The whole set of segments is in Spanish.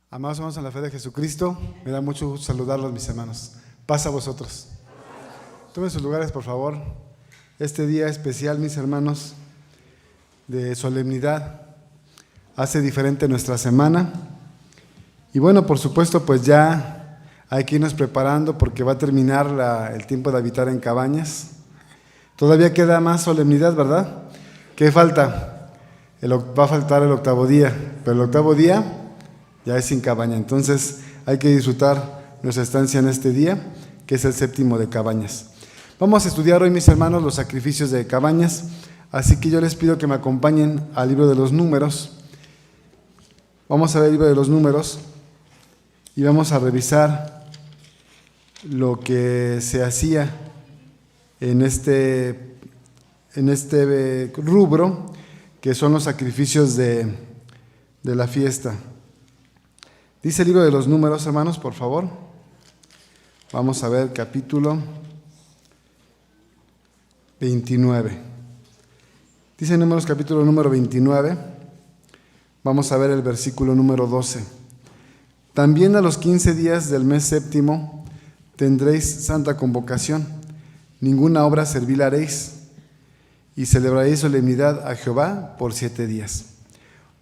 Amados hermanos en la fe de Jesucristo, me da mucho gusto saludarlos, mis hermanos. Paz a vosotros. Tomen sus lugares, por favor. Este día especial, mis hermanos, de solemnidad, hace diferente nuestra semana. Y bueno, por supuesto, pues ya hay que irnos preparando porque va a terminar el tiempo de habitar en cabañas. Todavía queda más solemnidad, ¿verdad? ¿Qué falta? Va a faltar el octavo día, pero el octavo día ya es sin cabaña. Entonces hay que disfrutar nuestra estancia en este día, que es el séptimo de cabañas. Vamos a estudiar hoy, mis hermanos, los sacrificios de cabañas, así que yo les pido que me acompañen al libro de los Números. Vamos a ver el libro de los Números y vamos a revisar lo que se hacía en este rubro, que son los sacrificios de la fiesta. Dice el libro de los Números, hermanos, por favor. Vamos a ver capítulo 29. Dice Números capítulo número 29. Vamos a ver el versículo número 12. También a los 15 días del mes séptimo tendréis santa convocación. Ninguna obra servil haréis, y celebraréis solemnidad a Jehová por 7 días.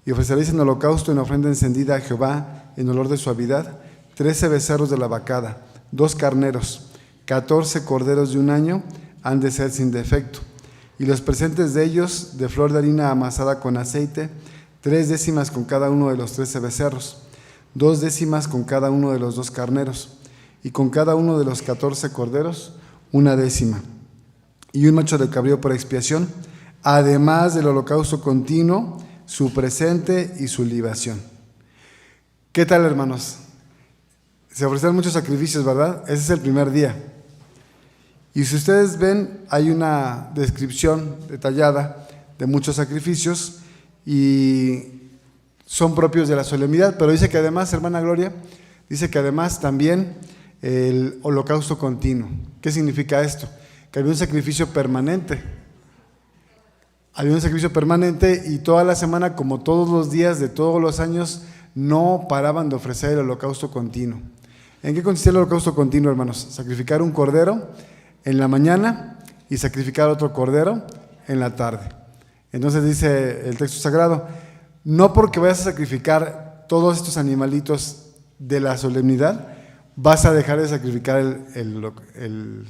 Y ofreceréis en holocausto, en ofrenda encendida a Jehová, en olor de suavidad, 13 becerros de la vacada, 2 carneros, 14 corderos de un año, han de ser sin defecto. Y los presentes de ellos, de flor de harina amasada con aceite, 3 décimas con cada uno de los 13 becerros, 2 décimas con cada uno de los 2 carneros, y con cada uno de los 14 corderos, 1 décima. Y un macho de cabrío por expiación, además del holocausto continuo, su presente y su libación. ¿Qué tal, hermanos? Se ofrecieron muchos sacrificios, ¿verdad? Ese es el primer día. Y si ustedes ven, hay una descripción detallada de muchos sacrificios y son propios de la solemnidad, pero dice que además, hermana Gloria, dice que además también el holocausto continuo. ¿Qué significa esto? Que había un sacrificio permanente. Había un sacrificio permanente y toda la semana, como todos los días de todos los años, no paraban de ofrecer el holocausto continuo. ¿En qué consistía el holocausto continuo, hermanos? Sacrificar un cordero en la mañana y sacrificar otro cordero en la tarde. Entonces dice el texto sagrado, no porque vayas a sacrificar todos estos animalitos de la solemnidad, vas a dejar de sacrificar el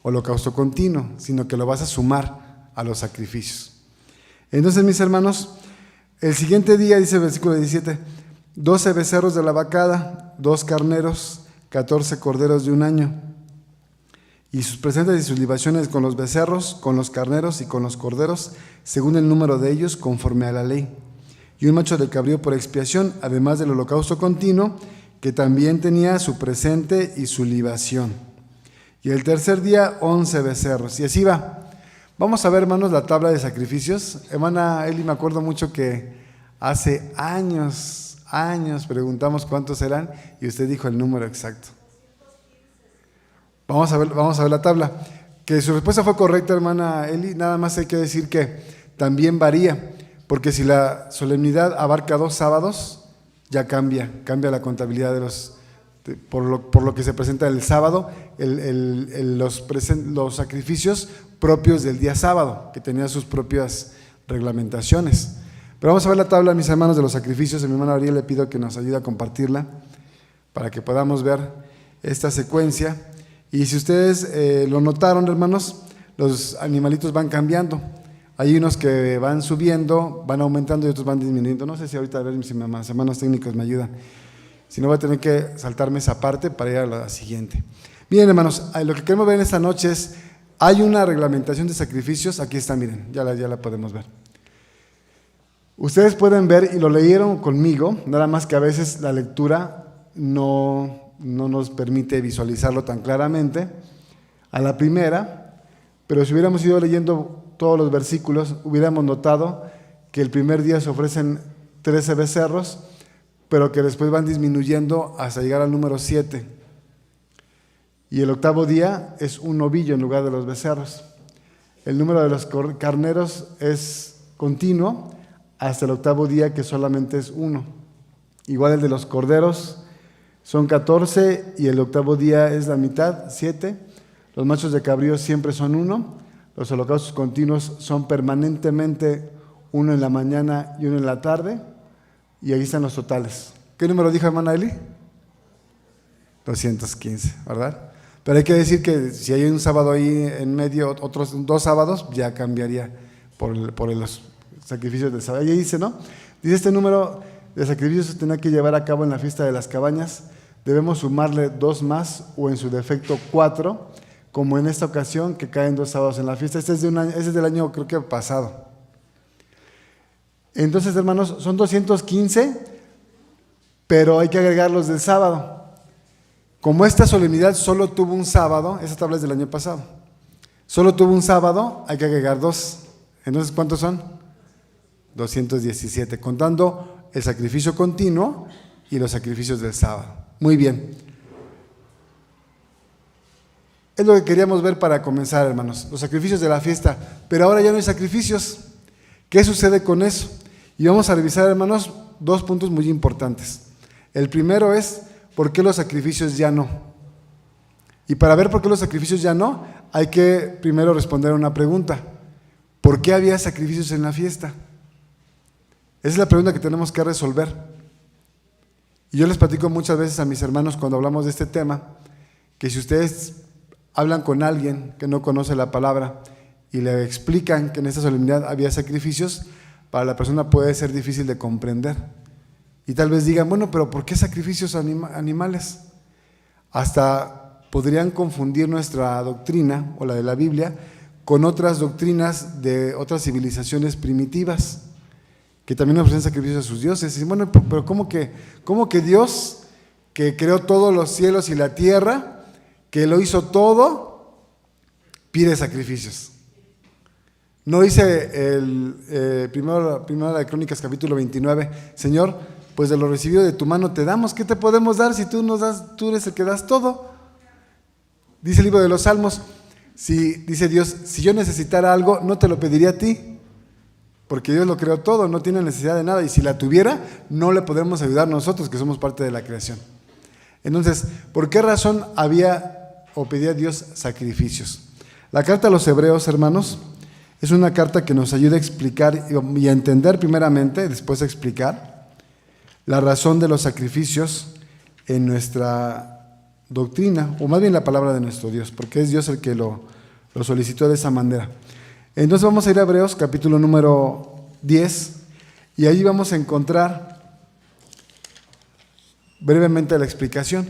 holocausto continuo, sino que lo vas a sumar a los sacrificios. Entonces, mis hermanos, el siguiente día, dice el versículo 17, 12 becerros de la vacada, 2 carneros, 14 corderos de un año, y sus presentes y sus libaciones con los becerros, con los carneros y con los corderos, según el número de ellos, conforme a la ley. Y un macho de cabrío por expiación, además del holocausto continuo, que también tenía su presente y su libación. Y el tercer día, 11 becerros. Y así va. Vamos a ver, hermanos, la tabla de sacrificios. Hermana Eli, me acuerdo mucho que hace años preguntamos cuántos eran y usted dijo el número exacto. Vamos a ver la tabla. Que su respuesta fue correcta, hermana Eli, nada más hay que decir que también varía, porque si la solemnidad abarca 2 sábados, ya cambia la contabilidad de por lo que se presenta el sábado, los sacrificios propios del día sábado, que tenía sus propias reglamentaciones. Pero vamos a ver la tabla, mis hermanos, de los sacrificios. A mi hermana Ariel le pido que nos ayude a compartirla para que podamos ver esta secuencia. Y si ustedes lo notaron, hermanos, los animalitos van cambiando. Hay unos que van subiendo, van aumentando y otros van disminuyendo. No sé si ahorita, a ver si mis hermanos técnicos me ayudan. Si no, voy a tener que saltarme esa parte para ir a la siguiente. Bien, hermanos, lo que queremos ver en esta noche es, hay una reglamentación de sacrificios. Aquí está, miren, ya la podemos ver. Ustedes pueden ver, y lo leyeron conmigo, nada más que a veces la lectura no nos permite visualizarlo tan claramente a la primera, pero si hubiéramos ido leyendo todos los versículos, hubiéramos notado que el primer día se ofrecen 13 becerros, pero que después van disminuyendo hasta llegar al número 7. Y el octavo día es un novillo en lugar de los becerros. El número de los carneros es continuo hasta el octavo día, que solamente es 1. Igual el de los corderos son 14 y el octavo día es la mitad, 7. Los machos de cabrío siempre son 1. Los holocaustos continuos son permanentemente 1 en la mañana y 1 en la tarde. Y ahí están los totales. ¿Qué número dijo hermana Eli? 215, ¿verdad? Pero hay que decir que si hay un sábado ahí en medio, otros 2 sábados, ya cambiaría por los sacrificios del sábado. Ahí dice, ¿no? Dice este número de sacrificios se tendrá que llevar a cabo en la fiesta de las cabañas. Debemos sumarle 2 más o en su defecto 4, como en esta ocasión que caen 2 sábados en la fiesta. Este es del año creo que pasado. Entonces, hermanos, son 215, pero hay que agregar los del sábado. Como esta solemnidad solo tuvo un sábado, esa tabla es del año pasado, solo tuvo un sábado, hay que agregar 2. Entonces, ¿cuántos son? 217, contando el sacrificio continuo y los sacrificios del sábado. Muy bien. Es lo que queríamos ver para comenzar, hermanos, los sacrificios de la fiesta, pero ahora ya no hay sacrificios. ¿Qué sucede con eso? Y vamos a revisar, hermanos, 2 puntos muy importantes. El primero es, ¿por qué los sacrificios ya no? Y para ver por qué los sacrificios ya no, hay que primero responder a una pregunta. ¿Por qué había sacrificios en la fiesta? Esa es la pregunta que tenemos que resolver. Y yo les platico muchas veces a mis hermanos cuando hablamos de este tema, que si ustedes hablan con alguien que no conoce la palabra y le explican que en esta solemnidad había sacrificios, para la persona puede ser difícil de comprender. Y tal vez digan, bueno, pero ¿por qué sacrificios animales? Hasta podrían confundir nuestra doctrina o la de la Biblia con otras doctrinas de otras civilizaciones primitivas que también ofrecen sacrificios a sus dioses. Y bueno, pero ¿cómo que Dios, que creó todos los cielos y la tierra, que lo hizo todo, pide sacrificios? No dice primero de Crónicas capítulo 29, Señor, pues de lo recibido de tu mano te damos. ¿Qué te podemos dar si tú nos das, tú eres el que das todo? Dice el libro de los Salmos, dice Dios, si yo necesitara algo, no te lo pediría a ti, porque Dios lo creó todo, no tiene necesidad de nada, y si la tuviera, no le podemos ayudar nosotros, que somos parte de la creación. Entonces, ¿por qué razón pedía Dios sacrificios? La carta a los Hebreos, hermanos, es una carta que nos ayuda a explicar y a entender primeramente, después a explicar la razón de los sacrificios en nuestra doctrina, o más bien la palabra de nuestro Dios, porque es Dios el que lo solicitó de esa manera. Entonces vamos a ir a Hebreos capítulo número 10 y ahí vamos a encontrar brevemente la explicación.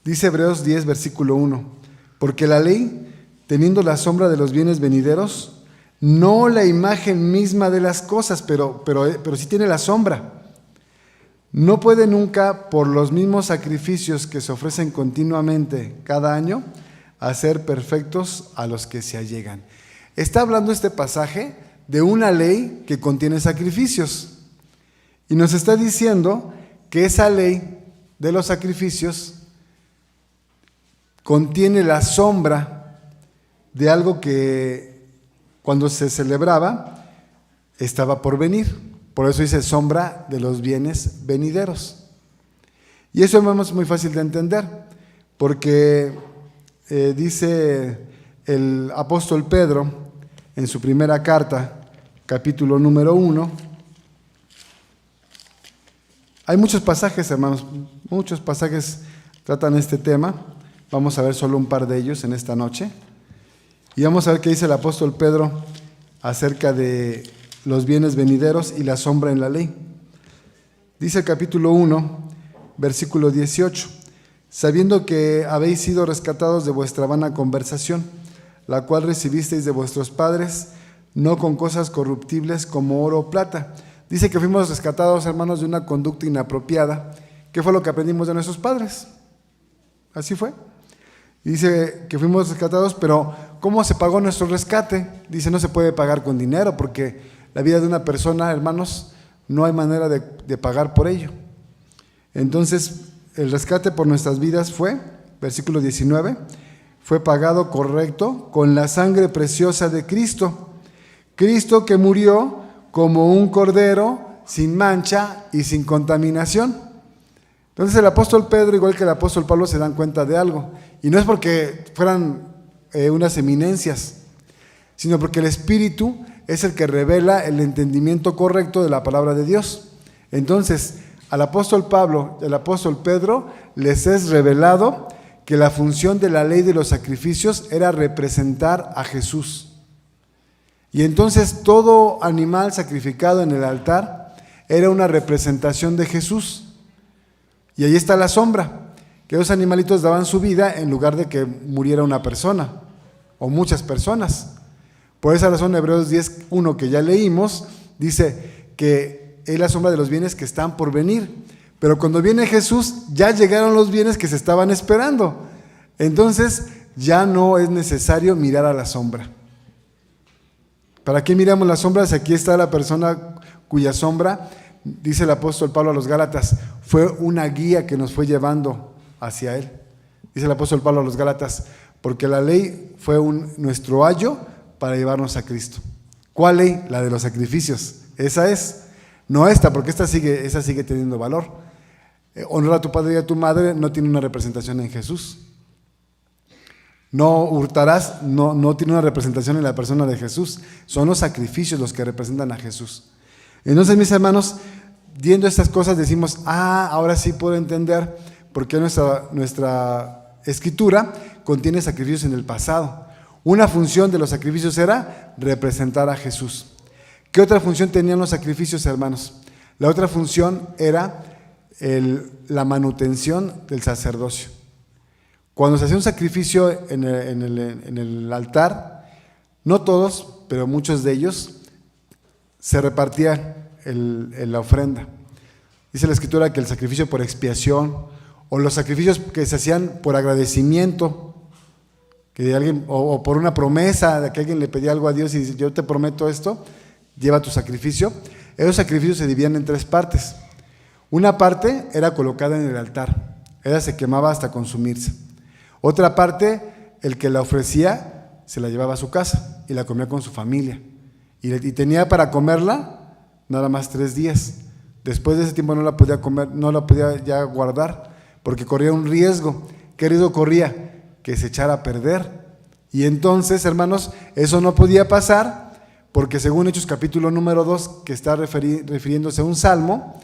Dice Hebreos 10 versículo 1, porque la ley, teniendo la sombra de los bienes venideros, no la imagen misma de las cosas, pero sí tiene la sombra. No puede nunca, por los mismos sacrificios que se ofrecen continuamente cada año, hacer perfectos a los que se allegan. Está hablando este pasaje de una ley que contiene sacrificios. Y nos está diciendo que esa ley de los sacrificios contiene la sombra de algo que cuando se celebraba estaba por venir. Por eso dice sombra de los bienes venideros. Y eso es muy fácil de entender, porque dice el apóstol Pedro en su primera carta, capítulo número 1. Hay muchos pasajes, hermanos, muchos pasajes tratan este tema. Vamos a ver solo un par de ellos en esta noche. Y vamos a ver qué dice el apóstol Pedro acerca de los bienes venideros y la sombra en la ley. Dice el capítulo 1, versículo 18, sabiendo que habéis sido rescatados de vuestra vana conversación, la cual recibisteis de vuestros padres, no con cosas corruptibles como oro o plata. Dice que fuimos rescatados, hermanos, de una conducta inapropiada. ¿Qué fue lo que aprendimos de nuestros padres? Así fue. Dice que fuimos rescatados, pero ¿cómo se pagó nuestro rescate? Dice, no se puede pagar con dinero, porque la vida de una persona, hermanos, no hay manera de pagar por ello. Entonces, el rescate por nuestras vidas fue, versículo 19, fue pagado correcto con la sangre preciosa de Cristo. Cristo que murió como un cordero sin mancha y sin contaminación. Entonces el apóstol Pedro, igual que el apóstol Pablo, se dan cuenta de algo. Y no es porque fueran unas eminencias, sino porque el Espíritu es el que revela el entendimiento correcto de la palabra de Dios. Entonces, al apóstol Pablo y al apóstol Pedro les es revelado que la función de la ley de los sacrificios era representar a Jesús. Y entonces todo animal sacrificado en el altar era una representación de Jesús. Y ahí está la sombra, que los animalitos daban su vida en lugar de que muriera una persona o muchas personas. Por esa razón, Hebreos 10:1 que ya leímos, dice que es la sombra de los bienes que están por venir. Pero cuando viene Jesús, ya llegaron los bienes que se estaban esperando. Entonces, ya no es necesario mirar a la sombra. ¿Para qué miramos las sombras? Aquí está la persona cuya sombra, dice el apóstol Pablo a los Gálatas, fue una guía que nos fue llevando hacia Él. Dice el apóstol Pablo a los Gálatas, porque la ley fue nuestro ayo para llevarnos a Cristo. ¿Cuál ley? La de los sacrificios. Esa es, no esta, porque esa sigue teniendo valor. Honrar a tu padre y a tu madre no tiene una representación en Jesús. No hurtarás, no tiene una representación en la persona de Jesús. Son los sacrificios los que representan a Jesús. Entonces, mis hermanos, viendo estas cosas decimos, ahora sí puedo entender por qué nuestra escritura contiene sacrificios en el pasado. Una función de los sacrificios era representar a Jesús. ¿Qué otra función tenían los sacrificios, hermanos? La otra función era la manutención del sacerdocio. Cuando se hacía un sacrificio en el altar, no todos, pero muchos de ellos, se repartía la ofrenda. Dice la Escritura que el sacrificio por expiación o los sacrificios que se hacían por agradecimiento, que de alguien, o por una promesa de que alguien le pedía algo a Dios y dice, yo te prometo esto, lleva tu sacrificio. Esos sacrificios se dividían en 3 partes. Una parte era colocada en el altar, se quemaba hasta consumirse. Otra parte, el que la ofrecía se la llevaba a su casa y la comía con su familia. Y tenía para comerla nada más 3 días. Después de ese tiempo no la podía comer, no la podía ya guardar, porque corría un riesgo. ¿Qué riesgo corría? Que se echara a perder. Y entonces, hermanos, eso no podía pasar, porque según Hechos capítulo número 2, que está refiriéndose a un salmo,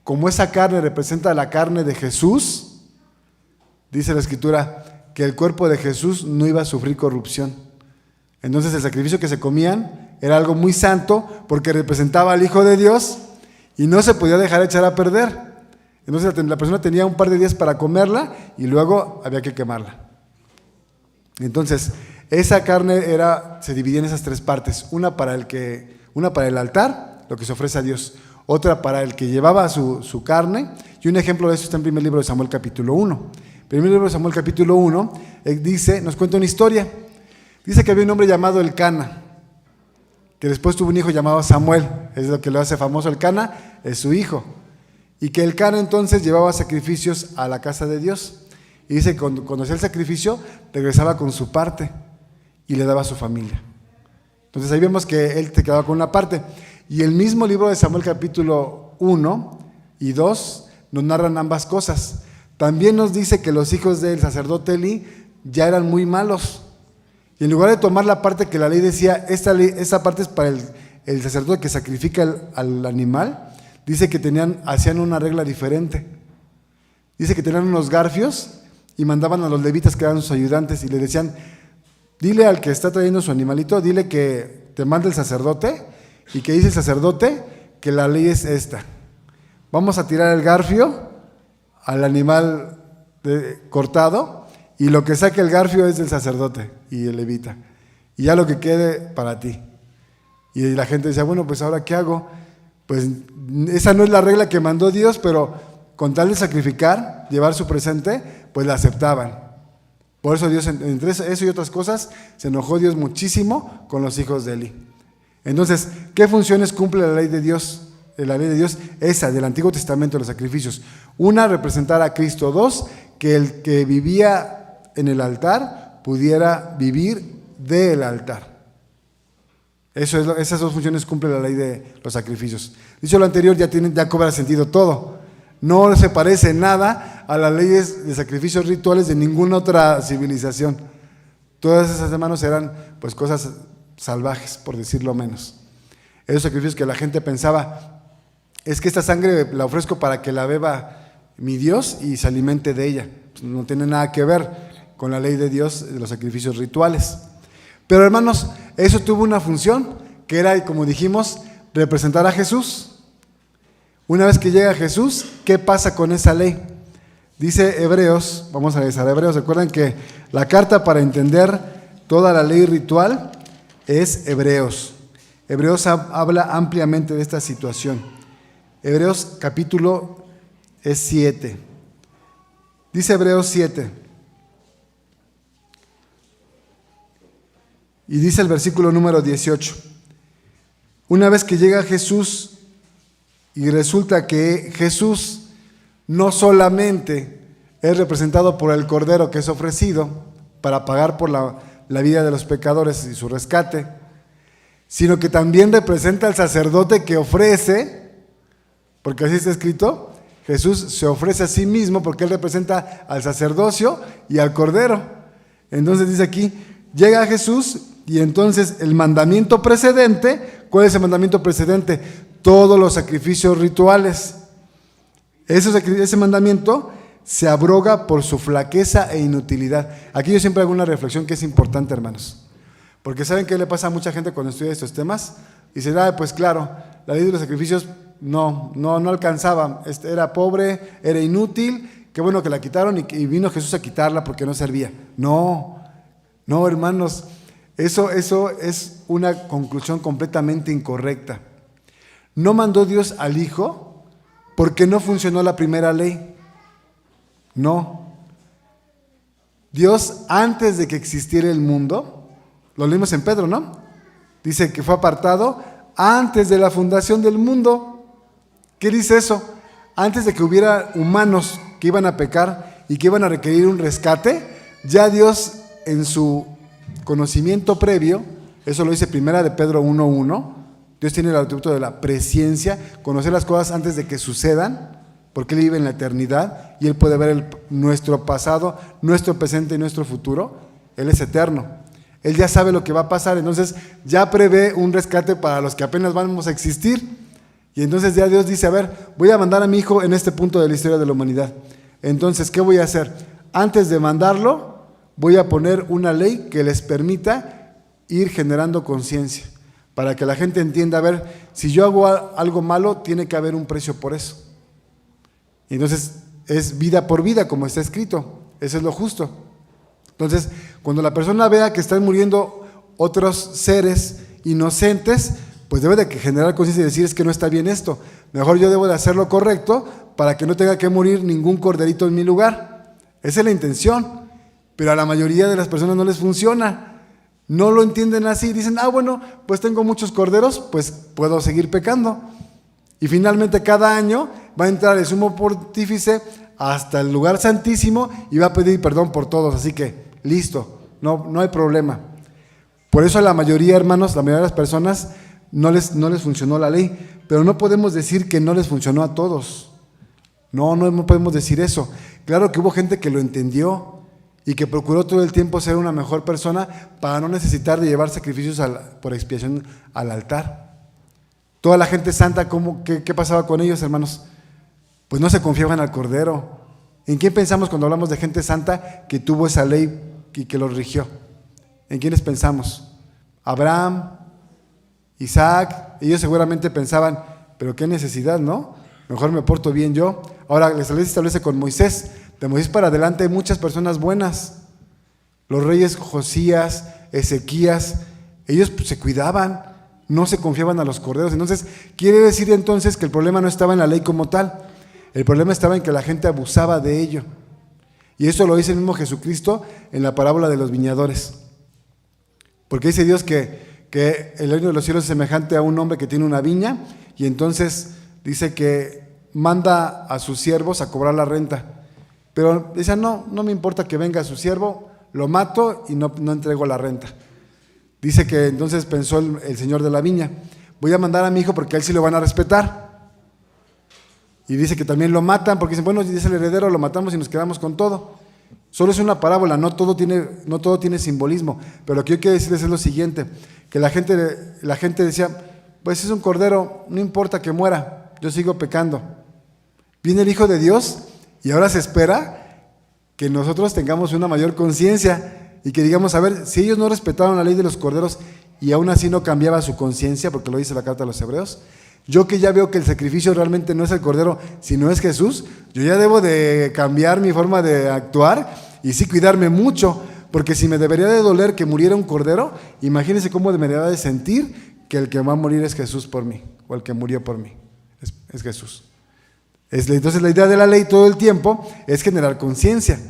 como esa carne representa la carne de Jesús, dice la Escritura que el cuerpo de Jesús no iba a sufrir corrupción. Entonces el sacrificio que se comían era algo muy santo, porque representaba al Hijo de Dios y no se podía dejar echar a perder. Entonces la persona tenía un par de días para comerla y luego había que quemarla. Entonces, esa carne se dividía en esas 3 partes, una para el altar, lo que se ofrece a Dios, otra para el que llevaba su carne, y un ejemplo de eso está en el primer libro de Samuel capítulo 1. Primer libro de Samuel capítulo 1 nos cuenta una historia. Dice que había un hombre llamado Elcana, que después tuvo un hijo llamado Samuel, es lo que lo hace famoso. Elcana es su hijo, y que Elcana entonces llevaba sacrificios a la casa de Dios. Y dice que cuando hacía el sacrificio, regresaba con su parte y le daba a su familia. Entonces ahí vemos que él te quedaba con una parte. Y el mismo libro de Samuel capítulo 1 y 2 nos narran ambas cosas. También nos dice que los hijos del sacerdote Elí ya eran muy malos. Y en lugar de tomar la parte que la ley decía, esta parte es para el sacerdote que sacrifica al animal, dice que hacían una regla diferente. Dice que tenían unos garfios y mandaban a los levitas, que eran sus ayudantes, y le decían, dile al que está trayendo su animalito, dile que te mande el sacerdote, y que dice el sacerdote que la ley es esta. Vamos a tirar el garfio al animal cortado, y lo que saque el garfio es del sacerdote y el levita, y ya lo que quede para ti. Y la gente decía, bueno, pues ahora ¿qué hago? Pues esa no es la regla que mandó Dios, pero con tal de sacrificar, llevar su presente, pues la aceptaban. Por eso Dios, entre eso y otras cosas, se enojó Dios muchísimo con los hijos de Eli. Entonces, ¿qué funciones cumple la ley de Dios? La ley de Dios, esa del Antiguo Testamento, los sacrificios. Una, representar a Cristo. 2, que el que vivía en el altar pudiera vivir del altar. Esas dos funciones cumple la ley de los sacrificios. Dicho lo anterior, ya cobra sentido todo. No se parece en nada a las leyes de sacrificios rituales de ninguna otra civilización. Todas esas, hermanos, eran pues cosas salvajes, por decirlo menos. Esos sacrificios que la gente pensaba, es que esta sangre la ofrezco para que la beba mi Dios y se alimente de ella. Pues no tiene nada que ver con la ley de Dios de los sacrificios rituales. Pero, hermanos, eso tuvo una función, que era, como dijimos, representar a Jesús. Una vez que llega Jesús, ¿qué pasa con esa ley? Dice Hebreos, vamos a revisar Hebreos, recuerden que la carta para entender toda la ley ritual es Hebreos. Hebreos habla ampliamente de esta situación. Hebreos capítulo es 7. Dice Hebreos 7. Y dice el versículo número 18. Una vez que llega Jesús y resulta que Jesús no solamente es representado por el Cordero que es ofrecido para pagar por la vida de los pecadores y su rescate, sino que también representa al sacerdote que ofrece, porque así está escrito, Jesús se ofrece a sí mismo porque Él representa al sacerdocio y al Cordero. Entonces dice aquí, llega Jesús y entonces el mandamiento precedente, ¿cuál es el mandamiento precedente? Todos los sacrificios rituales. Ese mandamiento se abroga por su flaqueza e inutilidad. Aquí yo siempre hago una reflexión que es importante, hermanos. Porque ¿saben qué le pasa a mucha gente cuando estudia estos temas? Y dice, pues claro, la ley de los sacrificios no alcanzaba, era pobre, era inútil, qué bueno que la quitaron y vino Jesús a quitarla porque no servía. No, hermanos, eso es una conclusión completamente incorrecta. No mandó Dios al Hijo porque no funcionó la primera ley. No. Dios, antes de que existiera el mundo, lo leímos en Pedro, ¿no? Dice que fue apartado antes de la fundación del mundo. ¿Qué dice eso? Antes de que hubiera humanos que iban a pecar y que iban a requerir un rescate, ya Dios en su conocimiento previo, eso lo dice primera de Pedro 1:1, Dios tiene el atributo de la presciencia, conocer las cosas antes de que sucedan, porque Él vive en la eternidad y Él puede ver nuestro pasado, nuestro presente y nuestro futuro. Él es eterno. Él ya sabe lo que va a pasar, entonces ya prevé un rescate para los que apenas vamos a existir. Y entonces ya Dios dice, a ver, voy a mandar a mi Hijo en este punto de la historia de la humanidad. Entonces, ¿qué voy a hacer? Antes de mandarlo, voy a poner una ley que les permita ir generando conciencia, para que la gente entienda, a ver, si yo hago algo malo, tiene que haber un precio por eso. Y entonces es vida por vida, como está escrito, eso es lo justo. Entonces, cuando la persona vea que están muriendo otros seres inocentes, pues debe de generar conciencia y decir, es que no está bien esto, mejor yo debo de hacer lo correcto para que no tenga que morir ningún corderito en mi lugar. Esa es la intención, pero a la mayoría de las personas no les funciona. No lo entienden así, dicen, bueno, pues tengo muchos corderos, pues puedo seguir pecando. Y finalmente cada año va a entrar el sumo pontífice hasta el lugar santísimo y va a pedir perdón por todos, así que listo, no hay problema. Por eso a la mayoría, hermanos, la mayoría de las personas no les funcionó la ley, pero no podemos decir que no les funcionó a todos. No podemos decir eso. Claro que hubo gente que lo entendió y que procuró todo el tiempo ser una mejor persona para no necesitar de llevar sacrificios por expiación al altar. Toda la gente santa, ¿qué pasaba con ellos, hermanos? Pues no se confiaban al Cordero. ¿En quién pensamos cuando hablamos de gente santa que tuvo esa ley y que los rigió? ¿En quiénes pensamos? Abraham, Isaac, ellos seguramente pensaban, pero qué necesidad, ¿no? Mejor me porto bien yo. Ahora, la ley se establece con Moisés. De Moisés para adelante hay muchas personas buenas. Los reyes Josías, Ezequías, ellos se cuidaban, no se confiaban a los corderos. Entonces, quiere decir entonces que el problema no estaba en la ley como tal. El problema estaba en que la gente abusaba de ello. Y eso lo dice el mismo Jesucristo en la parábola de los viñadores. Porque dice Dios que el reino de los cielos es semejante a un hombre que tiene una viña y entonces dice que manda a sus siervos a cobrar la renta. Pero dice, no me importa que venga su siervo, lo mato y no entrego la renta. Dice que entonces pensó el señor de la viña, voy a mandar a mi hijo porque a él sí lo van a respetar. Y dice que también lo matan porque dicen, bueno, dice el heredero, lo matamos y nos quedamos con todo. Solo es una parábola, no todo tiene simbolismo. Pero lo que yo quiero decirles es lo siguiente, que la gente decía, pues es un cordero, no importa que muera, yo sigo pecando. Viene el Hijo de Dios y ahora se espera que nosotros tengamos una mayor conciencia y que digamos, a ver, si ellos no respetaron la ley de los corderos y aún así no cambiaba su conciencia, porque lo dice la carta a los Hebreos, yo que ya veo que el sacrificio realmente no es el cordero, sino es Jesús, yo ya debo de cambiar mi forma de actuar y sí cuidarme mucho, porque si me debería de doler que muriera un cordero, imagínense cómo debería de sentir que el que va a morir es Jesús por mí, o el que murió por mí, es Jesús. Entonces la idea de la ley todo el tiempo es generar conciencia.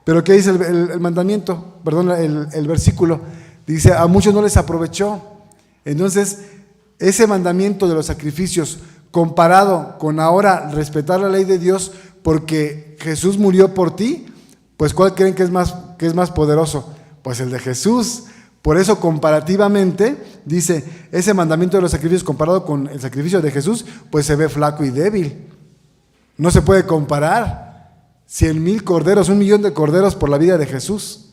Pero ¿qué dice el mandamiento? Perdón, el versículo. Dice, a muchos no les aprovechó. Entonces, ese mandamiento de los sacrificios comparado con ahora respetar la ley de Dios porque Jesús murió por ti, pues ¿cuál creen que es más poderoso? Pues el de Jesús. Por eso comparativamente, dice, ese mandamiento de los sacrificios comparado con el sacrificio de Jesús, pues se ve flaco y débil. No se puede comparar. 100,000 corderos, 1,000,000 de corderos por la vida de Jesús.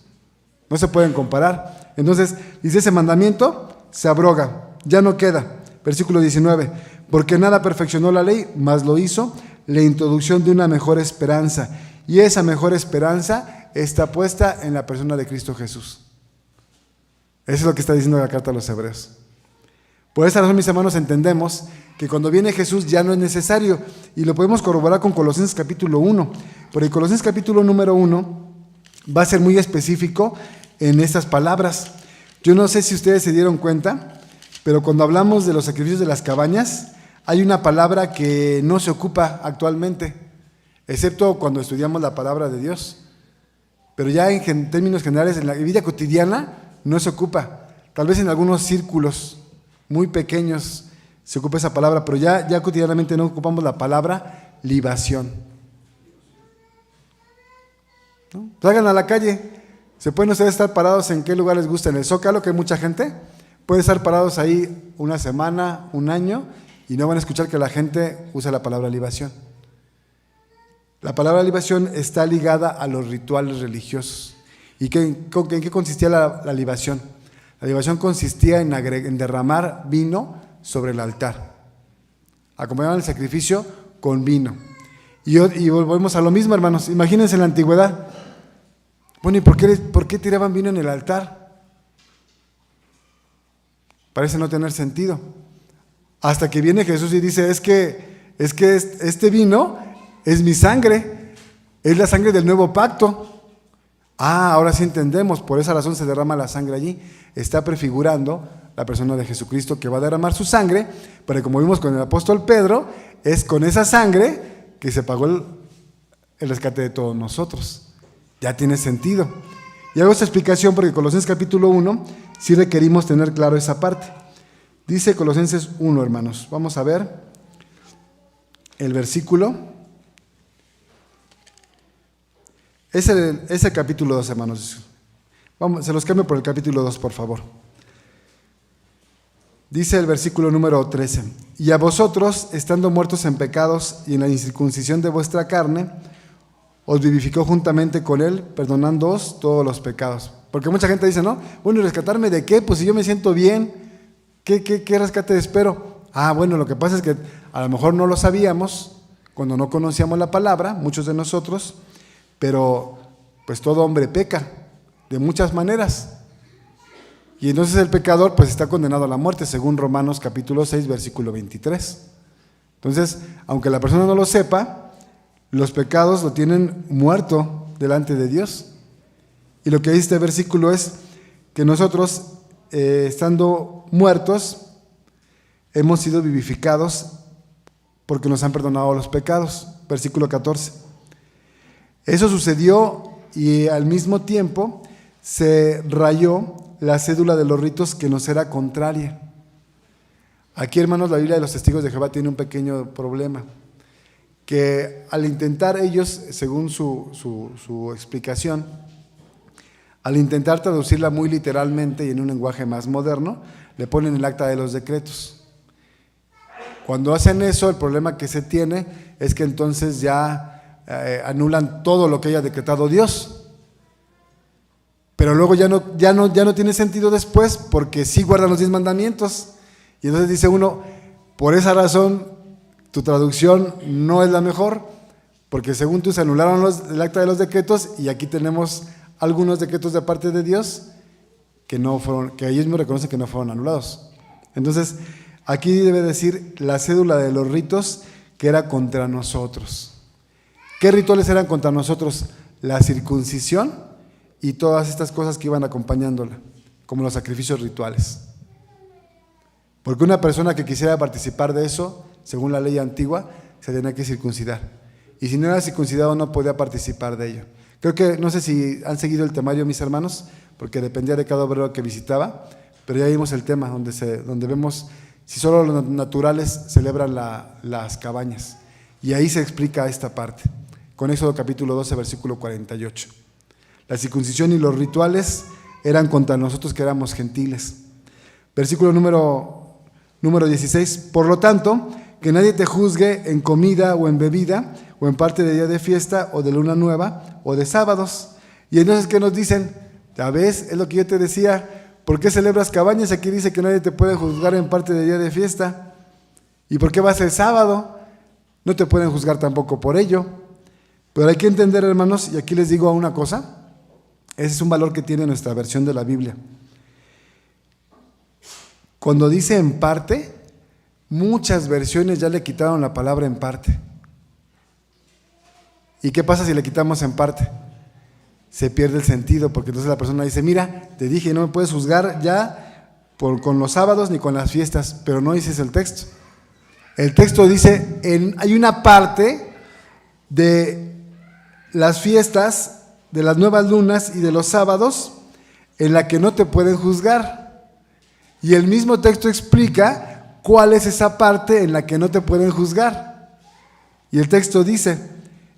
No se pueden comparar. Entonces, dice, ese mandamiento se abroga, ya no queda. Versículo 19, porque nada perfeccionó la ley, mas lo hizo la introducción de una mejor esperanza. Y esa mejor esperanza está puesta en la persona de Cristo Jesús. Eso es lo que está diciendo la carta a los Hebreos. Por esa razón, mis hermanos, entendemos que cuando viene Jesús ya no es necesario, y lo podemos corroborar con Colosenses capítulo 1, porque Colosenses capítulo número 1 va a ser muy específico en estas palabras. Yo no sé si ustedes se dieron cuenta, pero cuando hablamos de los sacrificios de las cabañas, hay una palabra que no se ocupa actualmente, excepto cuando estudiamos la palabra de Dios. Pero ya en términos generales, en la vida cotidiana, no se ocupa. Tal vez en algunos círculos muy pequeños se ocupa esa palabra, pero ya cotidianamente no ocupamos la palabra libación. ¿No? Salgan a la calle, se pueden ustedes estar parados en qué lugar les gusta, en el Zócalo, que hay mucha gente, pueden estar parados ahí una semana, un año, y no van a escuchar que la gente usa la palabra libación. La palabra libación está ligada a los rituales religiosos. ¿Y en qué consistía la libación? La libación consistía en derramar vino sobre el altar. Acompañaban el sacrificio con vino. Y volvemos a lo mismo, hermanos. Imagínense en la antigüedad. Bueno, ¿y por qué tiraban vino en el altar? Parece no tener sentido. Hasta que viene Jesús y dice, es que este vino es mi sangre, es la sangre del nuevo pacto. Ahora sí entendemos, por esa razón se derrama la sangre allí. Está prefigurando la persona de Jesucristo que va a derramar su sangre, pero como vimos con el apóstol Pedro, es con esa sangre que se pagó el rescate de todos nosotros. Ya tiene sentido. Y hago esta explicación porque Colosenses capítulo 1 sí requerimos tener claro esa parte. Dice Colosenses 1, hermanos. Vamos a ver el versículo. Es el capítulo 2, hermanos. Se los cambio por el capítulo 2, por favor. Dice el versículo número 13. Y a vosotros, estando muertos en pecados y en la incircuncisión de vuestra carne, os vivificó juntamente con él, perdonándoos todos los pecados. Porque mucha gente dice, ¿no? Bueno, ¿y rescatarme de qué? Pues si yo me siento bien, ¿qué rescate espero? Bueno, lo que pasa es que a lo mejor no lo sabíamos cuando no conocíamos la palabra, muchos de nosotros, pero pues todo hombre peca de muchas maneras. Y entonces el pecador pues está condenado a la muerte, según Romanos capítulo 6, versículo 23. Entonces, aunque la persona no lo sepa, los pecados lo tienen muerto delante de Dios. Y lo que dice este versículo es que nosotros, estando muertos, hemos sido vivificados porque nos han perdonado los pecados. Versículo 14. Eso sucedió y al mismo tiempo se rayó la cédula de los ritos que nos era contraria. Aquí, hermanos, la Biblia de los Testigos de Jehová tiene un pequeño problema, que al intentar ellos, según su explicación, al intentar traducirla muy literalmente y en un lenguaje más moderno, le ponen el acta de los decretos. Cuando hacen eso, el problema que se tiene es que entonces ya anulan todo lo que haya decretado Dios. Pero luego ya no tiene sentido después, porque sí guardan los 10 mandamientos. Y entonces dice uno, por esa razón tu traducción no es la mejor, porque según tú se anularon el acta de los decretos, y aquí tenemos algunos decretos de parte de Dios que ellos me reconocen que no fueron anulados. Entonces, aquí debe decir la cédula de los ritos que era contra nosotros. ¿Qué rituales eran contra nosotros? La circuncisión y todas estas cosas que iban acompañándola, como los sacrificios rituales. Porque una persona que quisiera participar de eso, según la ley antigua, se tenía que circuncidar. Y si no era circuncidado, no podía participar de ello. Creo que, no sé si han seguido el temario, mis hermanos, porque dependía de cada obrero que visitaba, pero ya vimos el tema donde vemos si solo los naturales celebran las cabañas. Y ahí se explica esta parte, con Éxodo capítulo 12, versículo 48. La circuncisión y los rituales eran contra nosotros que éramos gentiles. Versículo número 16. Por lo tanto, que nadie te juzgue en comida o en bebida, o en parte de día de fiesta, o de luna nueva, o de sábados. Y entonces, ¿qué nos dicen? Ya ves, es lo que yo te decía, ¿por qué celebras cabañas? Aquí dice que nadie te puede juzgar en parte de día de fiesta. ¿Y por qué vas el sábado? No te pueden juzgar tampoco por ello. Pero hay que entender, hermanos, y aquí les digo una cosa, ese es un valor que tiene nuestra versión de la Biblia. Cuando dice en parte, muchas versiones ya le quitaron la palabra en parte. ¿Y qué pasa si le quitamos en parte? Se pierde el sentido, porque entonces la persona dice, mira, te dije, no me puedes juzgar ya con los sábados ni con las fiestas, pero no dices el texto. El texto dice, hay una parte de las fiestas, de las nuevas lunas y de los sábados, en la que no te pueden juzgar. Y el mismo texto explica cuál es esa parte en la que no te pueden juzgar. Y el texto dice,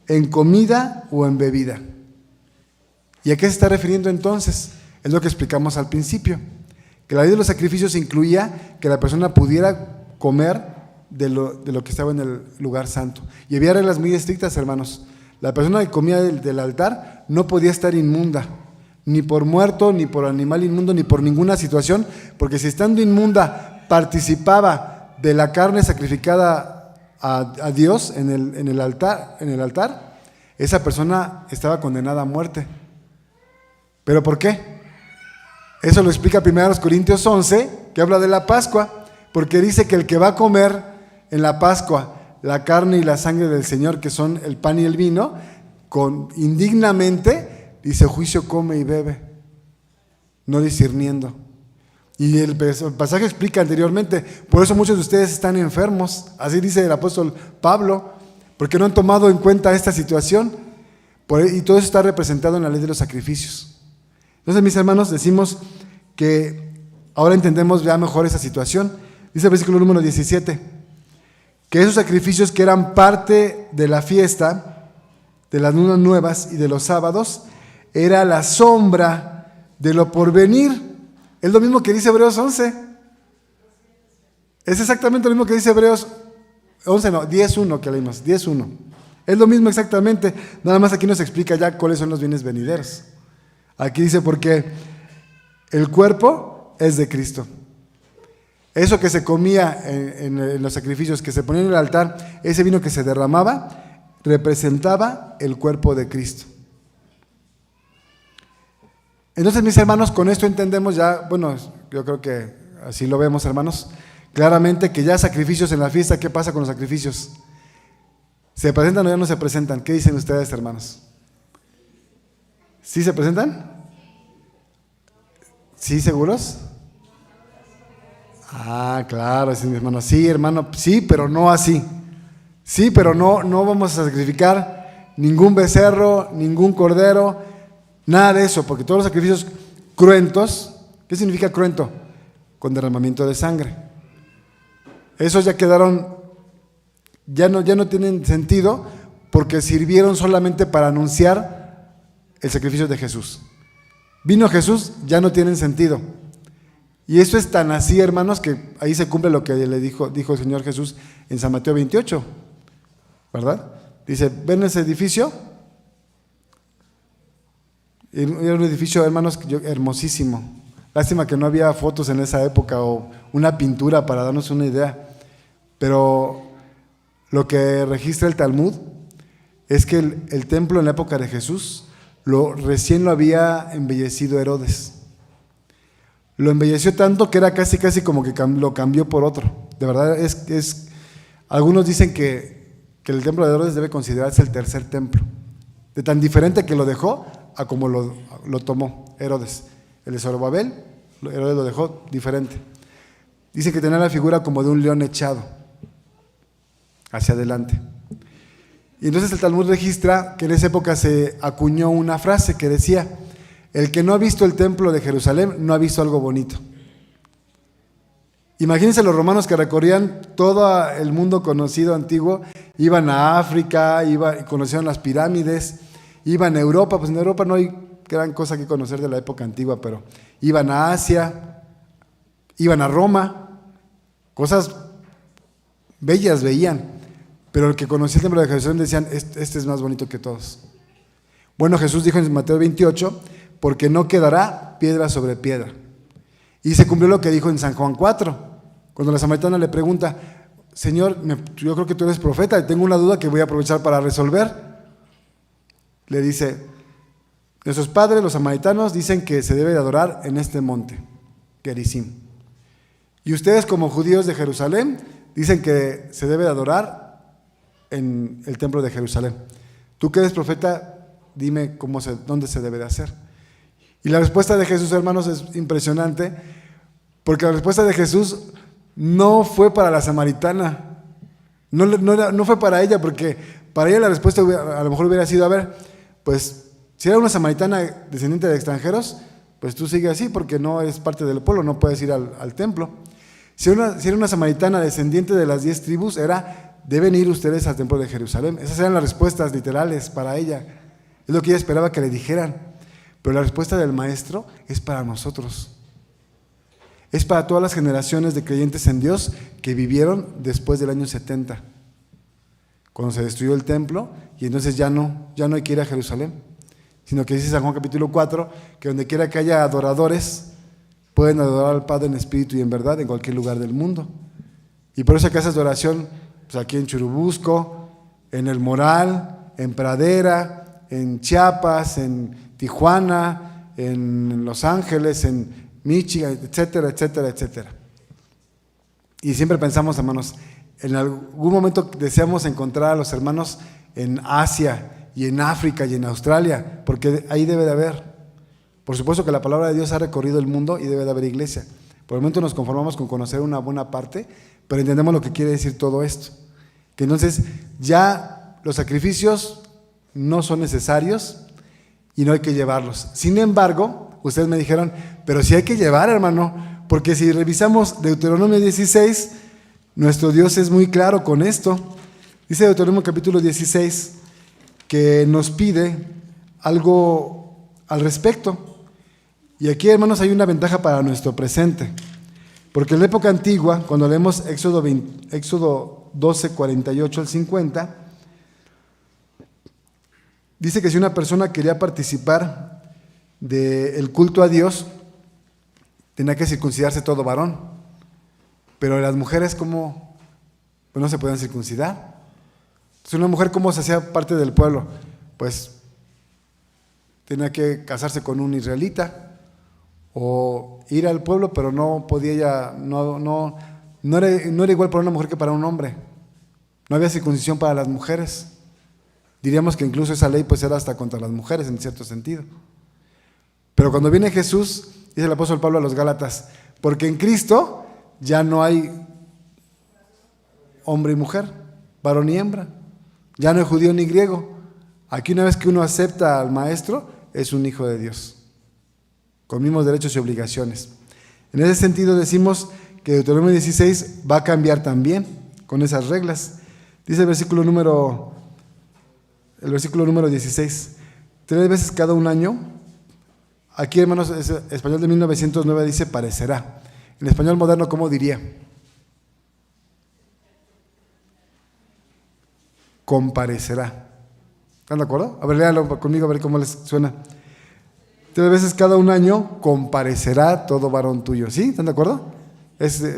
en comida o en bebida. ¿Y a qué se está refiriendo entonces? Es lo que explicamos al principio, que la ley de los sacrificios incluía que la persona pudiera comer de lo que estaba en el lugar santo. Y había reglas muy estrictas, hermanos. La persona que comía del altar no podía estar inmunda, ni por muerto, ni por animal inmundo, ni por ninguna situación, porque si estando inmunda participaba de la carne sacrificada a Dios en el altar, esa persona estaba condenada a muerte. ¿Pero por qué? Eso lo explica 1 Corintios 11, que habla de la Pascua, porque dice que el que va a comer en la Pascua la carne y la sangre del Señor, que son el pan y el vino, indignamente, dice, juicio come y bebe, no discerniendo. Y el pasaje explica anteriormente, por eso muchos de ustedes están enfermos, así dice el apóstol Pablo, porque no han tomado en cuenta esta situación, y todo eso está representado en la ley de los sacrificios. Entonces, mis hermanos, decimos que ahora entendemos ya mejor esa situación. Dice el versículo número 17, que esos sacrificios que eran parte de la fiesta, de las lunas nuevas y de los sábados, era la sombra de lo porvenir. Es lo mismo que dice Hebreos 11. Es exactamente lo mismo que dice Hebreos 11, no, 10.1 que leímos, 10.1. Es lo mismo exactamente, nada más aquí nos explica ya cuáles son los bienes venideros. Aquí dice, porque el cuerpo es de Cristo. Eso que se comía en los sacrificios, que se ponía en el altar, ese vino que se derramaba, representaba el cuerpo de Cristo. Entonces, mis hermanos, con esto entendemos ya, bueno, yo creo que así lo vemos, hermanos, claramente que ya sacrificios en la fiesta. ¿Qué pasa con los sacrificios? ¿Se presentan o ya no se presentan? ¿Qué dicen ustedes, hermanos? ¿Sí se presentan? ¿Sí, seguros? Ah, claro, sí, mi hermano. Sí, hermano, sí, pero no así. Sí, pero no vamos a sacrificar ningún becerro, ningún cordero, nada de eso, porque todos los sacrificios cruentos, ¿qué significa cruento? Con derramamiento de sangre. Esos ya quedaron, ya no tienen sentido, porque sirvieron solamente para anunciar el sacrificio de Jesús. vino Jesús, ya no tienen sentido. Y eso es tan así, hermanos, que ahí se cumple lo que le dijo el Señor Jesús en San Mateo 28, ¿verdad? Dice, ¿ven ese edificio? Era un edificio, hermanos, hermosísimo. Lástima que no había fotos en esa época o una pintura para darnos una idea. Pero lo que registra el Talmud es que el templo en la época de Jesús recién lo había embellecido Herodes. Lo embelleció tanto que era casi como que lo cambió por otro. De verdad, algunos dicen que el templo de Herodes debe considerarse el tercer templo. De tan diferente que lo dejó a como lo tomó Herodes. El de Zorobabel, Herodes lo dejó diferente. Dicen que tenía la figura como de un león echado hacia adelante. Y entonces el Talmud registra que en esa época se acuñó una frase que decía: el que no ha visto el templo de Jerusalén no ha visto algo bonito. Imagínense los romanos que recorrían todo el mundo conocido antiguo, iban a África, conocieron las pirámides, iban a Europa, pues en Europa no hay gran cosa que conocer de la época antigua, pero iban a Asia, iban a Roma, cosas bellas veían. Pero el que conocía el templo de Jerusalén decían, este es más bonito que todos. Bueno, Jesús dijo en Mateo 28, porque no quedará piedra sobre piedra. Y se cumplió lo que dijo en San Juan 4, cuando la samaritana le pregunta, Señor, yo creo que tú eres profeta y tengo una duda que voy a aprovechar para resolver. Le dice, nuestros padres, los samaritanos, dicen que se debe de adorar en este monte, Gerizim. Y ustedes como judíos de Jerusalén dicen que se debe de adorar en el templo de Jerusalén. Tú que eres profeta, dime dónde se debe de hacer. Y la respuesta de Jesús, hermanos, es impresionante, porque la respuesta de Jesús no fue para la samaritana, no fue para ella, porque para ella la respuesta a lo mejor hubiera sido, a ver, pues si era una samaritana descendiente de extranjeros, pues tú sigue así, porque no es parte del pueblo, no puedes ir al templo. Si era una samaritana descendiente de las 10 tribus, deben ir ustedes al templo de Jerusalén. Esas eran las respuestas literales para ella. Es lo que ella esperaba que le dijeran. Pero la respuesta del maestro es para nosotros. Es para todas las generaciones de creyentes en Dios que vivieron después del año 70, cuando se destruyó el templo y entonces ya no hay que ir a Jerusalén, sino que dice San Juan capítulo 4 que donde quiera que haya adoradores pueden adorar al Padre en espíritu y en verdad en cualquier lugar del mundo. Y por eso casas de oración, pues aquí en Churubusco, en El Moral, en Pradera, en Chiapas, en Tijuana, en Los Ángeles, en Michigan, etcétera, etcétera, etcétera. Y siempre pensamos, hermanos, en algún momento deseamos encontrar a los hermanos en Asia y en África y en Australia, porque ahí debe de haber. Por supuesto que la palabra de Dios ha recorrido el mundo y debe de haber iglesia. Por el momento nos conformamos con conocer una buena parte, pero entendemos lo que quiere decir todo esto. Que entonces ya los sacrificios no son necesarios y no hay que llevarlos. Sin embargo, ustedes me dijeron, pero sí hay que llevar, hermano, porque si revisamos Deuteronomio 16, nuestro Dios es muy claro con esto. Dice Deuteronomio capítulo 16 que nos pide algo al respecto. Y aquí, hermanos, hay una ventaja para nuestro presente. Porque en la época antigua, cuando leemos Éxodo 12, 48 al 50, dice que si una persona quería participar del culto a Dios, tenía que circuncidarse todo varón. Pero las mujeres, ¿cómo? Pues no se podían circuncidar. Entonces, una mujer, ¿cómo se hacía parte del pueblo? Pues tenía que casarse con un israelita o ir al pueblo, pero no podía ella, no era igual para una mujer que para un hombre. No había circuncisión para las mujeres. Diríamos que incluso esa ley pues era hasta contra las mujeres en cierto sentido. Pero cuando viene Jesús, dice el apóstol Pablo a los Gálatas, porque en Cristo ya no hay hombre y mujer, varón y hembra, ya no hay judío ni griego. Aquí una vez que uno acepta al maestro, es un hijo de Dios, con mismos derechos y obligaciones. En ese sentido decimos que Deuteronomio 16 va a cambiar también con esas reglas. Dice el versículo número 16, 3 veces cada un año Aquí, hermanos, español de 1909 dice parecerá. En español moderno, ¿cómo diría? Comparecerá. ¿Están de acuerdo? A ver, léalo conmigo a ver cómo les suena. 3 veces cada un año comparecerá todo varón tuyo. ¿Sí? ¿Están de acuerdo?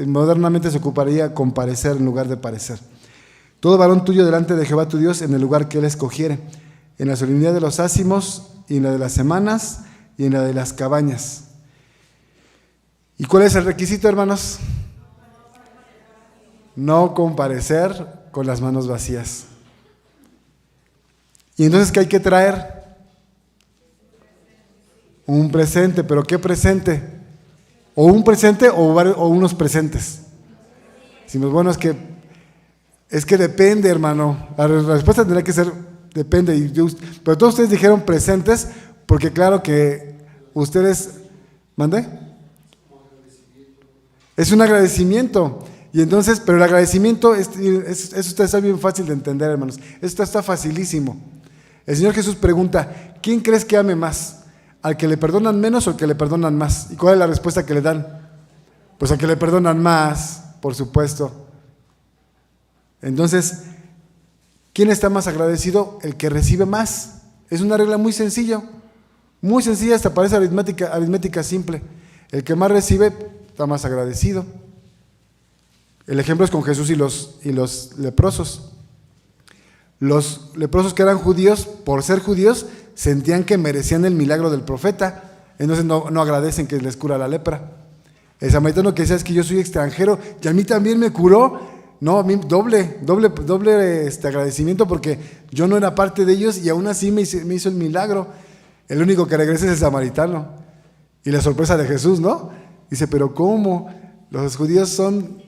Modernamente se ocuparía comparecer en lugar de parecer. Todo varón tuyo delante de Jehová tu Dios en el lugar que él escogiere, en la solemnidad de los ácimos y en la de las semanas y en la de las cabañas. ¿Y cuál es el requisito, hermanos? No comparecer con las manos vacías. ¿Y entonces qué hay que traer? Un presente, ¿pero qué presente? ¿O un presente o unos presentes? Decimos, bueno, es que depende, hermano. La respuesta tendría que ser, depende. Pero todos ustedes dijeron presentes, porque claro que ustedes, ¿mande? Es un agradecimiento. Y entonces, pero el agradecimiento, eso está bien fácil de entender, hermanos. Esto está facilísimo. El Señor Jesús pregunta, ¿quién crees que ame más? ¿Al que le perdonan menos o al que le perdonan más? ¿Y cuál es la respuesta que le dan? Pues al que le perdonan más, por supuesto. Entonces, ¿quién está más agradecido? El que recibe más. Es una regla muy sencilla, hasta parece aritmética simple. El que más recibe está más agradecido. El ejemplo es con Jesús y los leprosos. Los leprosos que eran judíos, por ser judíos, sentían que merecían el milagro del profeta, entonces no agradecen que les cura la lepra. El samaritano que decía, es que yo soy extranjero y a mí también me curó. No, a mí doble agradecimiento porque yo no era parte de ellos y aún así me hizo el milagro. El único que regresa es el samaritano. Y la sorpresa de Jesús, ¿no? Dice, pero ¿cómo? Los judíos son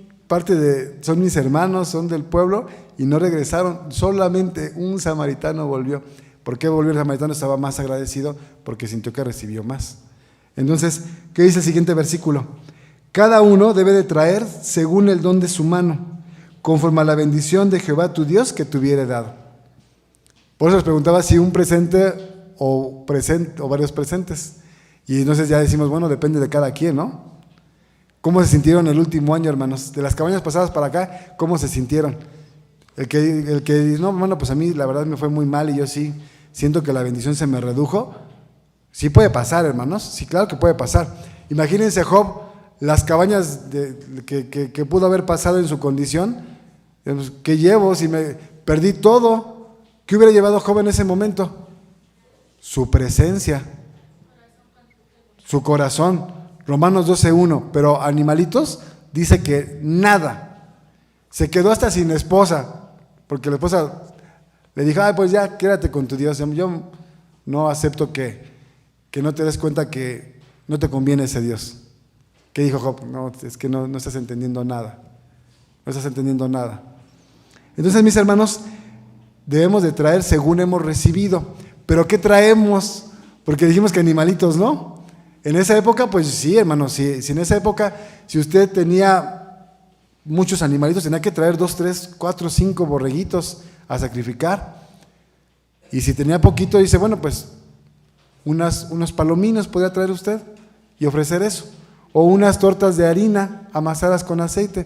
mis hermanos, son del pueblo y no regresaron. Solamente un samaritano volvió. ¿Por qué volvió el samaritano? Estaba más agradecido porque sintió que recibió más. Entonces, ¿qué dice el siguiente versículo? Cada uno debe de traer según el don de su mano, conforme a la bendición de Jehová tu Dios que te hubiere dado. Por eso les preguntaba si un presente o varios presentes. Y entonces ya decimos, bueno, depende de cada quien, ¿no? ¿Cómo se sintieron el último año, hermanos? De las cabañas pasadas para acá, ¿cómo se sintieron? El que dice, no, bueno, pues a mí la verdad me fue muy mal y yo sí siento que la bendición se me redujo. Sí puede pasar, hermanos, sí, claro que puede pasar. Imagínense Job, las cabañas que pudo haber pasado en su condición. ¿Qué llevo si me perdí todo? ¿Qué hubiera llevado Job en ese momento? Su presencia, su corazón. Romanos 12:1, pero animalitos dice que nada. Se quedó hasta sin esposa, porque la esposa le dijo, pues ya, quédate con tu Dios. Yo no acepto que no te des cuenta que no te conviene ese Dios. ¿Qué dijo Job? No, es que no estás entendiendo nada. No estás entendiendo nada. Entonces, mis hermanos, debemos de traer según hemos recibido. ¿Pero qué traemos? Porque dijimos que animalitos, ¿no? En esa época, pues sí, hermanos, si en esa época, si usted tenía muchos animalitos, tenía que traer 2, 3, 4, 5 borreguitos a sacrificar. Y si tenía poquito, dice, bueno, pues unos palominos podría traer usted y ofrecer eso. O unas tortas de harina amasadas con aceite.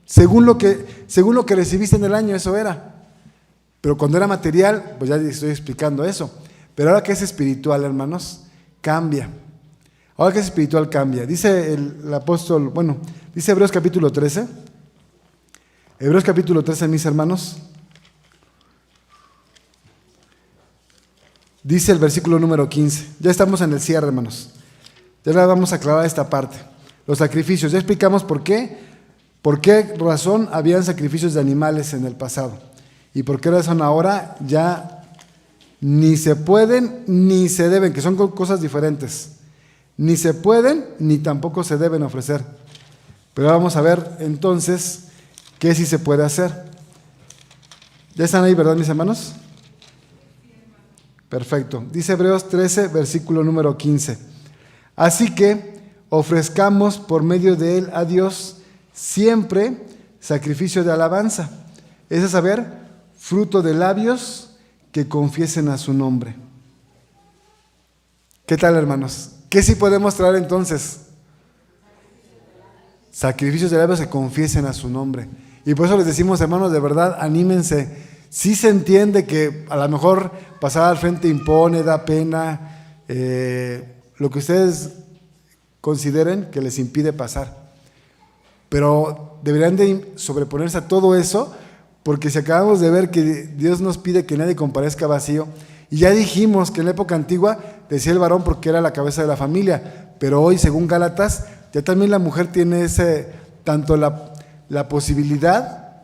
Según lo que recibiste en el año, eso era. Pero cuando era material, pues ya estoy explicando eso. Pero ahora que es espiritual, hermanos, cambia. Ahora que es espiritual, cambia. Dice el apóstol, dice Hebreos capítulo 13. Hebreos capítulo 13, mis hermanos. Dice el versículo número 15. Ya estamos en el cierre, hermanos. Ya le vamos a aclarar esta parte. Los sacrificios. Ya explicamos por qué razón habían sacrificios de animales en el pasado. Y por qué razón ahora ya ni se pueden ni se deben, que son cosas diferentes. Ni se pueden ni tampoco se deben ofrecer. Pero vamos a ver entonces qué sí se puede hacer. ¿Ya están ahí, verdad, mis hermanos? Perfecto. Dice Hebreos 13, versículo número 15. Así que ofrezcamos por medio de él a Dios siempre sacrificio de alabanza, es a saber, fruto de labios que confiesen a su nombre. ¿Qué tal, hermanos? ¿Qué sí podemos traer entonces? Sacrificios de labios que confiesen a su nombre. Y por eso les decimos, hermanos, de verdad, anímense. Sí se entiende que a lo mejor pasar al frente impone, da pena, lo que ustedes consideren que les impide pasar. Pero deberían de sobreponerse a todo eso, porque si acabamos de ver que Dios nos pide que nadie comparezca vacío, y ya dijimos que en la época antigua decía el varón porque era la cabeza de la familia, pero hoy, según Gálatas, ya también la mujer tiene tanto la posibilidad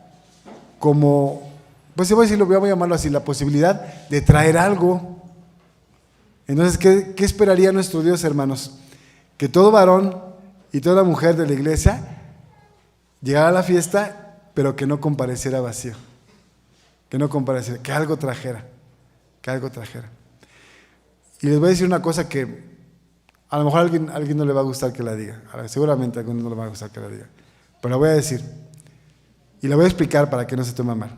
como, pues voy a llamarlo así, la posibilidad de traer algo. Entonces, ¿qué esperaría nuestro Dios, hermanos? Que todo varón y toda mujer de la iglesia llegara a la fiesta, pero que no compareciera vacío, que no compareciera, que algo trajera. Y les voy a decir una cosa que a lo mejor a alguien no le va a gustar que la diga, seguramente a alguien no le va a gustar que la diga, pero la voy a decir y la voy a explicar para que no se tome mal.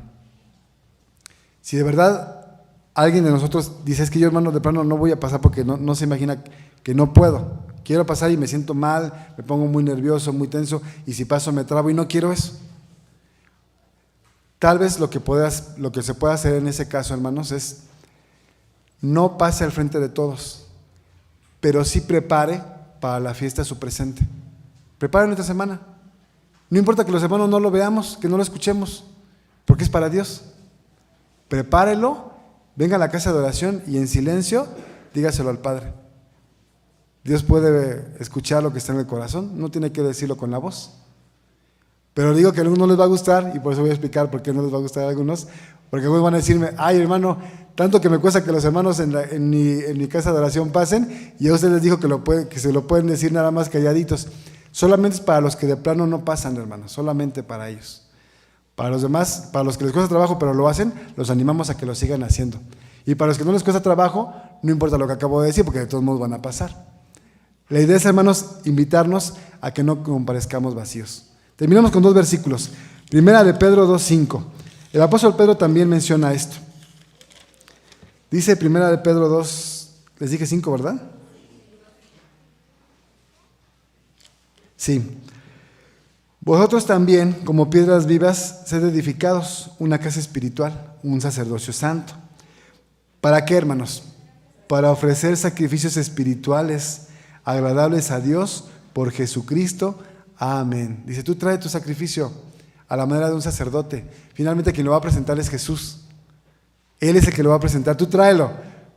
Si de verdad alguien de nosotros dice, es que yo, hermano, de plano no voy a pasar porque no se imagina que no puedo, quiero pasar y me siento mal, me pongo muy nervioso, muy tenso, y si paso me trabo y no quiero eso. Tal vez lo que se pueda hacer en ese caso, hermanos, es no pase al frente de todos, pero sí prepare para la fiesta su presente. Prepare nuestra semana. No importa que los hermanos no lo veamos, que no lo escuchemos, porque es para Dios. Prepárelo, venga a la casa de oración y en silencio dígaselo al Padre. Dios puede escuchar lo que está en el corazón, no tiene que decirlo con la voz. Pero digo que a algunos no les va a gustar, y por eso voy a explicar por qué no les va a gustar a algunos, porque algunos van a decirme, ay, hermano, tanto que me cuesta que los hermanos en mi casa de oración pasen, y a ustedes les dijo que se lo pueden decir nada más calladitos. Solamente es para los que de plano no pasan, hermanos, solamente para ellos. Para los demás, para los que les cuesta trabajo pero lo hacen, los animamos a que lo sigan haciendo. Y para los que no les cuesta trabajo, no importa lo que acabo de decir, porque de todos modos van a pasar. La idea es, hermanos, invitarnos a que no comparezcamos vacíos. Terminamos con 2 versículos. Primera de Pedro 2:5. El apóstol Pedro también menciona esto. Dice Primera de Pedro 2, les dije 5, ¿verdad? Sí. Vosotros también, como piedras vivas, sed edificados, una casa espiritual, un sacerdocio santo. ¿Para qué, hermanos? Para ofrecer sacrificios espirituales agradables a Dios por Jesucristo. Amén. Dice, tú trae tu sacrificio a la manera de un sacerdote. Finalmente quien lo va a presentar es Jesús. Él es el que lo va a presentar. Tú tráelo,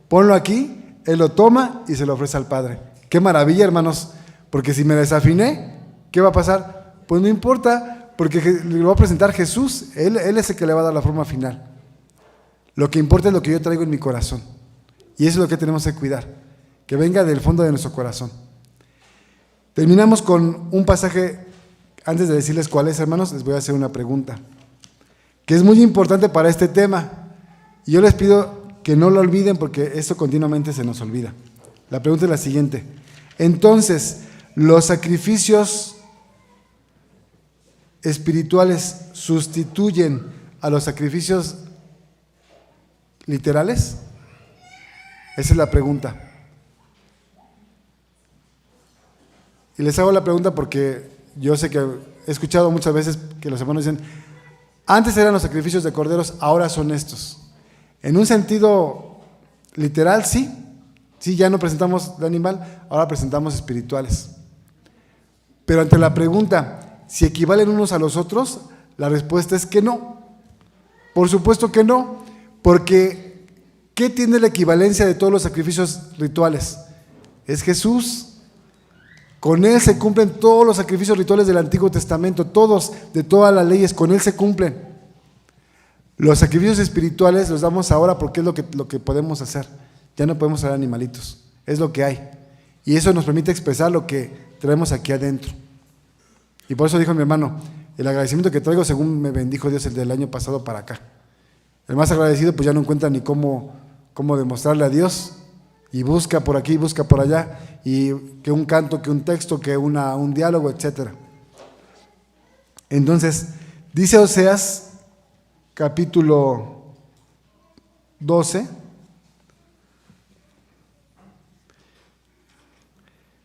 ponlo aquí, Él lo toma y se lo ofrece al Padre. Qué maravilla, hermanos, porque si me desafiné, ¿qué va a pasar? Pues no importa, porque lo va a presentar Jesús. Él es el que le va a dar la forma final. Lo que importa es lo que yo traigo en mi corazón. Y eso es lo que tenemos que cuidar, que venga del fondo de nuestro corazón. Terminamos con un pasaje. Antes de decirles cuál es, hermanos, les voy a hacer una pregunta, que es muy importante para este tema. Y yo les pido que no lo olviden porque esto continuamente se nos olvida. La pregunta es la siguiente. Entonces, ¿los sacrificios espirituales sustituyen a los sacrificios literales? Esa es la pregunta. Y les hago la pregunta porque yo sé que he escuchado muchas veces que los hermanos dicen, antes eran los sacrificios de corderos, ahora son estos. En un sentido literal, sí, ya no presentamos de animal, ahora presentamos espirituales. Pero ante la pregunta, si equivalen unos a los otros, la respuesta es que no. Por supuesto que no, porque ¿qué tiene la equivalencia de todos los sacrificios rituales? Es Jesús. Con Él se cumplen todos los sacrificios rituales del Antiguo Testamento, todos, de todas las leyes, con Él se cumplen. Los sacrificios espirituales los damos ahora porque es lo que podemos hacer. Ya no podemos ser animalitos, es lo que hay. Y eso nos permite expresar lo que traemos aquí adentro. Y por eso dijo mi hermano, el agradecimiento que traigo según me bendijo Dios el del año pasado para acá. El más agradecido pues ya no encuentra ni cómo demostrarle a Dios. Y busca por aquí, busca por allá, y que un canto, que un texto, que un diálogo, etc. Entonces, dice Oseas, capítulo 12,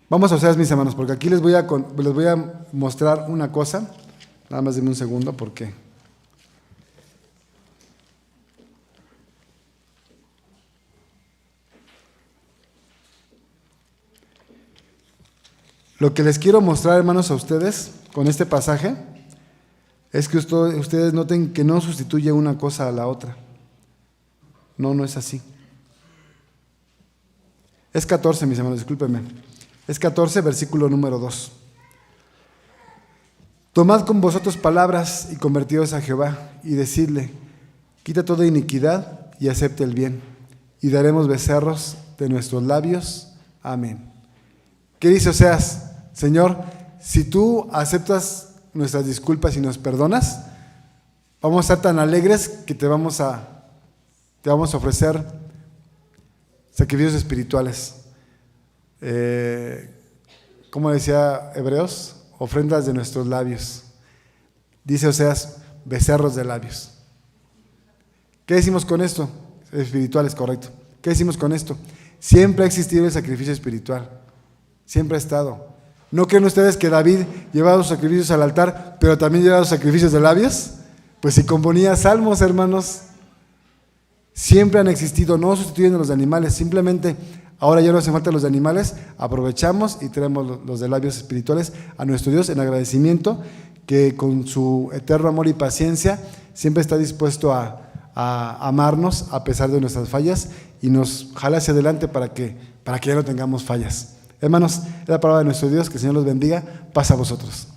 Vamos a Oseas, mis hermanos, porque aquí les voy a mostrar una cosa. Nada más denme un segundo, porque lo que les quiero mostrar, hermanos, a ustedes con este pasaje es que ustedes noten que no sustituye una cosa a la otra. No es así. Es 14, mis hermanos, discúlpenme. Es 14, versículo número 2. Tomad con vosotros palabras y convertidos a Jehová, y decidle: quita toda iniquidad y acepte el bien, y daremos becerros de nuestros labios. Amén. ¿Qué dice Oseas? Señor, si tú aceptas nuestras disculpas y nos perdonas, vamos a estar tan alegres que te vamos a ofrecer sacrificios espirituales. Como decía Hebreos, ofrendas de nuestros labios. Dice Oseas, becerros de labios. ¿Qué decimos con esto? Espiritual, es correcto. ¿Qué decimos con esto? Siempre ha existido el sacrificio espiritual. Siempre ha estado. ¿No creen ustedes que David llevaba los sacrificios al altar, pero también llevaba los sacrificios de labios? Pues si componía salmos, hermanos. Siempre han existido, no sustituyen a los de animales, simplemente ahora ya no hacen falta los de animales, aprovechamos y traemos los de labios espirituales a nuestro Dios en agradecimiento, que con su eterno amor y paciencia siempre está dispuesto a amarnos a pesar de nuestras fallas y nos jala hacia adelante para que ya no tengamos fallas. Hermanos, es la palabra de nuestro Dios, que el Señor los bendiga. Paz a vosotros.